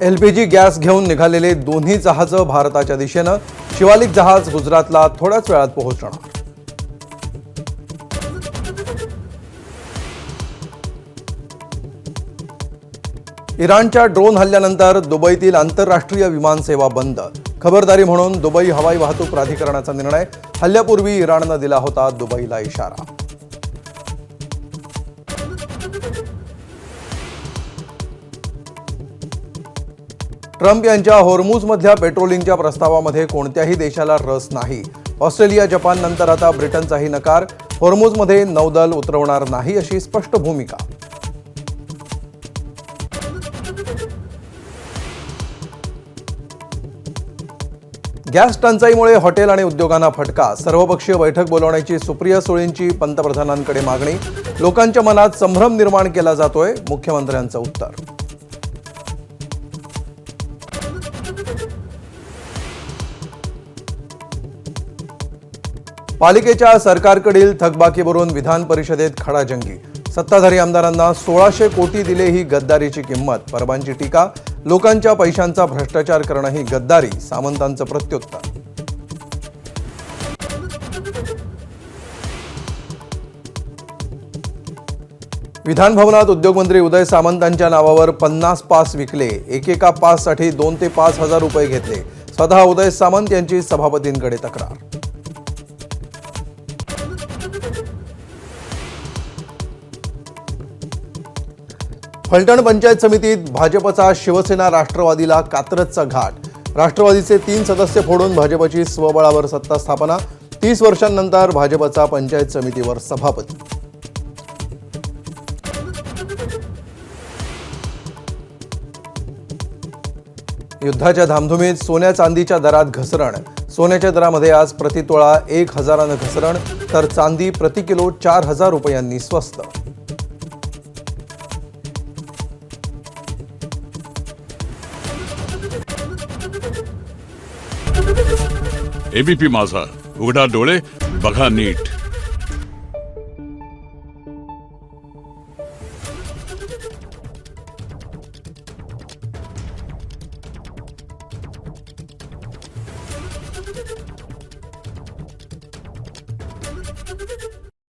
LPG gas घेऊन निघालेले दोन्ही जहाजं भारताच्या दिशेनं. शिवालिक जहाज गुजरातला थोड्याच वेळात पोहोचणार. इराणच्या ड्रोन हल्ल्यानंतर दुबईतील आंतरराष्ट्रीय विमानसेवा बंद. खबरदारी म्हणून दुबई हवाई वाहतूक प्राधिकरणाचा निर्णय. हल्ल्यापूर्वी इराणनं दिला होता दुबईला इशारा. ट्रम्प यांच्या होर्मुझमधल्या पेट्रोलिंगच्या प्रस्तावामध्ये कोणत्याही देशाला रस नाही. ऑस्ट्रेलिया, जपान नंतर आता ब्रिटनचाही नकार. होर्मुझमध्ये नौदल उतरवणार नाही अशी स्पष्ट भूमिका. गॅस टंचाईमुळे हॉटेल आणि उद्योगांना फटका. सर्वपक्षीय बैठक बोलवण्याची सुप्रिया सुळेंची पंतप्रधानांकडे मागणी. लोकांच्या मनात संभ्रम निर्माण केला जातोय, मुख्यमंत्र्यांचं उत्तर. पालिकेच्या सरकारकडील थकबाकीवरून विधान परिषदेत खडाजंगी. सत्ताधारी आमदारांना 1600 कोटी दिले ही गद्दारीची किंमत. परबांची टीका. लोकांच्या पैशांचा भ्रष्टाचार करणं ही गद्दारी, सामंतांचं प्रत्युत्तर. विधान भवनात उद्योगमंत्री उदय सामंतांच्या नावावर 50 पास विकले. एकेका पाससाठी 2 ते 5 हजार रुपये घेतले. स्वतः उदय सामंत यांची सभापतींकडे तक्रार. फलटण पंचायत समितीत भाजपचा शिवसेना राष्ट्रवादीला कात्रजचा घाट. राष्ट्रवादीचे 3 सदस्य फोडून भाजपची स्वबळावर सत्ता स्थापना. 30 वर्षांनंतर भाजपचा पंचायत समितीवर सभापती. युद्धाच्या धामधुमीत सोन्या चांदीच्या दरात घसरण. सोन्याच्या दरामध्ये आज प्रतितोळा 1000 घसरण, तर चांदी प्रति किलो 4000 रुपयांनी स्वस्त. एबीपी माझा, उघडा डोळे बघा नीट.